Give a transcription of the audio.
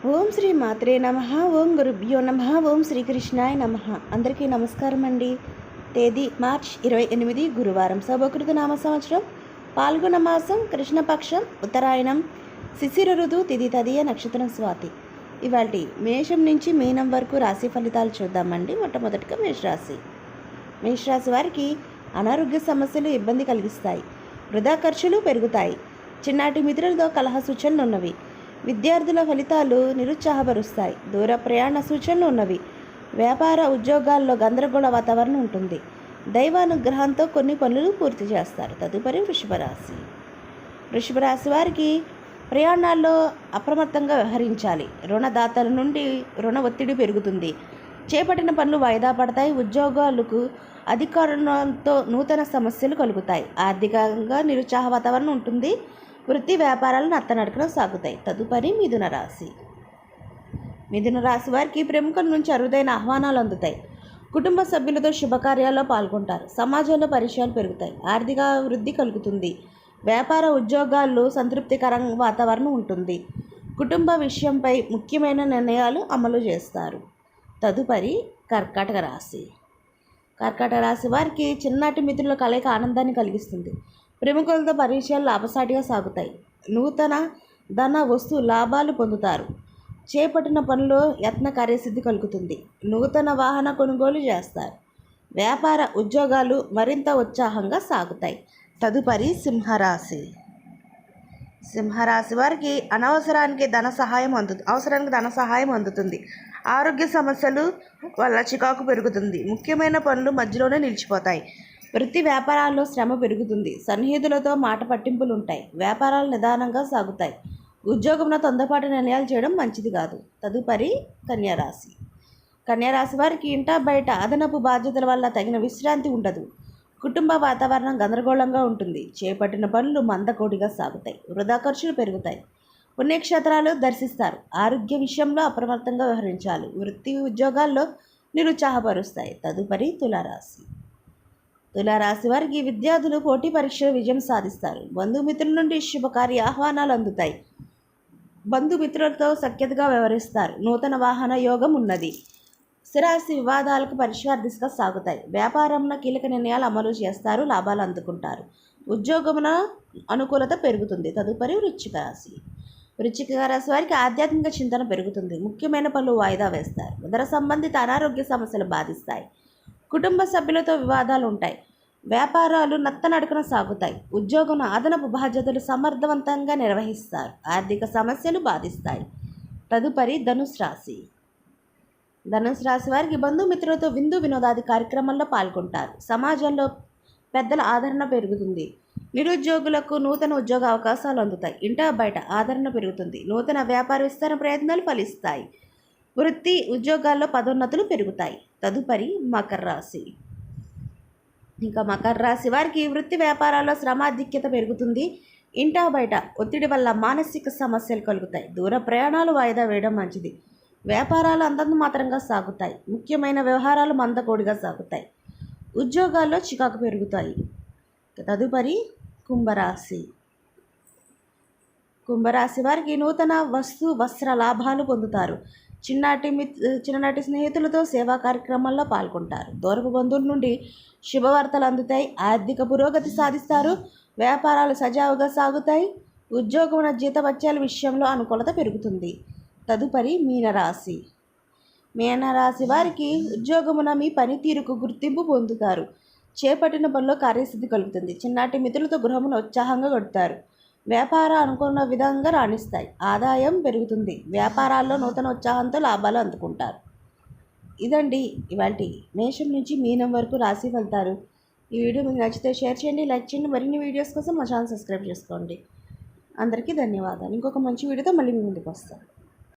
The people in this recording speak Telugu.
ఓం శ్రీ మాత్రే నమః. ఓం గురుభ్యో నమః. ఓం శ్రీకృష్ణాయ నమః. అందరికీ నమస్కారం అండి. తేదీ మార్చ్ 28 గురువారం. శుభకృత నామ సంవత్సరం పాల్గొన మాసం కృష్ణపక్షం ఉత్తరాయణం శిశిర ఋతువు తిథి తదియ నక్షత్రం స్వాతి. ఇవాళ మేషం నుంచి మీనం వరకు రాశి ఫలితాలు చూద్దామండి. మొట్టమొదటిగా మేషరాశి వారికి అనారోగ్య సమస్యలు ఇబ్బంది కలిగిస్తాయి. వృధా ఖర్చులు పెరుగుతాయి. చిన్నాటి మిత్రులతో కలహ సూచనలు ఉన్నవి. విద్యార్థుల ఫలితాలు నిరుత్సాహపరుస్తాయి. దూర ప్రయాణ సూచనలు ఉన్నవి. వ్యాపార ఉద్యోగాల్లో గందరగోళ వాతావరణం ఉంటుంది. దైవానుగ్రహంతో కొన్ని పనులు పూర్తి చేస్తారు. తదుపరి వృషభ రాశి వారికి ప్రయాణాల్లో అప్రమత్తంగా వ్యవహరించాలి. రుణదాతల నుండి రుణ ఒత్తిడి పెరుగుతుంది. చేపట్టిన పనులు వాయిదా పడతాయి. ఉద్యోగాలకు అధికారులతో నూతన సమస్యలు కలుగుతాయి. ఆర్థికంగా నిరుత్సాహ వాతావరణం ఉంటుంది. వృత్తి వ్యాపారాలు నత్తనడకన సాగుతాయి. తదుపరి మిథున రాశి వారికి ప్రముఖుల నుంచి అరుదైన ఆహ్వానాలు అందుతాయి. కుటుంబ సభ్యులతో శుభకార్యాల్లో పాల్గొంటారు. సమాజంలో పరిచయాలు పెరుగుతాయి. ఆర్థిక వృద్ధి కలుగుతుంది. వ్యాపార ఉద్యోగాల్లో సంతృప్తికరంగా వాతావరణం ఉంటుంది. కుటుంబ విషయంపై ముఖ్యమైన నిర్ణయాలు అమలు చేస్తారు. తదుపరి కర్కాటక రాశి వారికి చిన్ననాటి మిత్రుల కలయిక ఆనందాన్ని కలిగిస్తుంది. ప్రముఖులతో పరిచయాలు లాభసాటిగా సాగుతాయి. నూతన ధన వస్తు లాభాలు పొందుతారు. చేపట్టిన పనుల్లో యత్న కార్యసిద్ధి కలుగుతుంది. నూతన వాహన కొనుగోలు చేస్తారు. వ్యాపార ఉద్యోగాలు మరింత ఉత్సాహంగా సాగుతాయి. తదుపరి సింహరాశి వారికి అవసరానికి ధన సహాయం అందుతుంది. ఆరోగ్య సమస్యలు వల్ల చికాకు పెరుగుతుంది. ముఖ్యమైన పనులు మధ్యలోనే నిలిచిపోతాయి. వృత్తి వ్యాపారాల్లో శ్రమ పెరుగుతుంది. సన్నిహితులతో మాట పట్టింపులు ఉంటాయి. వ్యాపారాలు నిదానంగా సాగుతాయి. ఉద్యోగంలో తొందరపాటు నిర్ణయాలు చేయడం మంచిది కాదు. తదుపరి కన్యారాశి వారికి ఇంటా బయట అదనపు బాధ్యతల వల్ల తగిన విశ్రాంతి ఉండదు. కుటుంబ వాతావరణం గందరగోళంగా ఉంటుంది. చేపట్టిన పనులు మందకోడిగా సాగుతాయి. వృధా ఖర్చులు పెరుగుతాయి. పుణ్యక్షేత్రాలు దర్శిస్తారు. ఆరోగ్య విషయంలో అప్రమత్తంగా వ్యవహరించాలి. వృత్తి ఉద్యోగాల్లో నిరుత్సాహపరుస్తాయి. తదుపరి తులారాశి వారికి విద్యార్థులు పోటీ పరీక్షలు విజయం సాధిస్తారు. బంధుమిత్రుల నుండి శుభకార్య ఆహ్వానాలు అందుతాయి. బంధుమిత్రులతో సఖ్యతగా వ్యవహరిస్తారు. నూతన వాహన యోగం ఉన్నది. స్థిరాస్తి వివాదాలకు పరిష్కార దిశగా సాగుతాయి. వ్యాపారంలో కీలక నిర్ణయాలు అమలు చేస్తారు. లాభాలు అందుకుంటారు. ఉద్యోగమున అనుకూలత పెరుగుతుంది. తదుపరి వృశ్చిక రాశి వారికి ఆధ్యాత్మిక చింతన పెరుగుతుంది. ముఖ్యమైన పనులు వాయిదా వేస్తారు. ఉదర సంబంధిత అనారోగ్య సమస్యలు బాధిస్తాయి. కుటుంబ సభ్యులతో వివాదాలు ఉంటాయి. వ్యాపారాలు నత్తనడకన సాగుతాయి. ఉద్యోగం అదనపు బాధ్యతలు సమర్థవంతంగా నిర్వహిస్తారు. ఆర్థిక సమస్యలు బాధిస్తాయి. తదుపరి ధనుసు రాశి వారికి బంధుమిత్రులతో విందు వినోదాది కార్యక్రమాల్లో పాల్గొంటారు. సమాజంలో పెద్దల ఆదరణ పెరుగుతుంది. నిరుద్యోగులకు నూతన ఉద్యోగ అవకాశాలు అందుతాయి. ఇంటా బయట ఆదరణ పెరుగుతుంది. నూతన వ్యాపార విస్తరణ ప్రయత్నాలు ఫలిస్తాయి. వృత్తి ఉద్యోగాల్లో పదోన్నతులు పెరుగుతాయి. తదుపరి మకర రాశి వారికి వృత్తి వ్యాపారాల్లో శ్రమాధిక్యత పెరుగుతుంది. ఇంటా బయట ఒత్తిడి వల్ల మానసిక సమస్యలు కలుగుతాయి. దూర ప్రయాణాలు వాయిదా వేయడం మంచిది. వ్యాపారాలు అంతంత మాత్రంగా సాగుతాయి. ముఖ్యమైన వ్యవహారాలు మందకోడిగా సాగుతాయి. ఉద్యోగాల్లో చికాకు పెరుగుతాయి. తదుపరి కుంభరాశి వారికి నూతన వస్త్ర లాభాలు పొందుతారు. చిన్ననాటి స్నేహితులతో సేవా కార్యక్రమాల్లో పాల్గొంటారు. దూరపు బంధువుల నుండి శుభవార్తలు అందుతాయి. ఆర్థిక పురోగతి సాధిస్తారు. వ్యాపారాలు సజావుగా సాగుతాయి. ఉద్యోగం జీతభత్యాల విషయంలో అనుకూలత పెరుగుతుంది. తదుపరి మీనరాశి వారికి ఉద్యోగమున మీ పనితీరుకు గుర్తింపు పొందుతారు. చేపట్టిన పనిలో కార్యసిద్ధి కలుగుతుంది. చిన్నాటి మిత్రులతో గృహమును ఉత్సాహంగా గడుపుతారు. వ్యాపార అనుకున్న విధంగా రాణిస్తాయి. ఆదాయం పెరుగుతుంది. వ్యాపారాల్లో నూతన ఉత్సాహంతో లాభాలు అందుకుంటారు. ఇదండి ఇవాళ మేషం నుంచి మీనం వరకు రాశి ఫలితాలు. ఈ వీడియో మీకు నచ్చితే షేర్ చేయండి, లైక్ చేయండి. మరిన్ని వీడియోస్ కోసం మా ఛానల్ సబ్స్క్రైబ్ చేసుకోండి. అందరికీ ధన్యవాదాలు. ఇంకొక మంచి వీడియోతో మళ్ళీ మీ ముందుకు వస్తాను.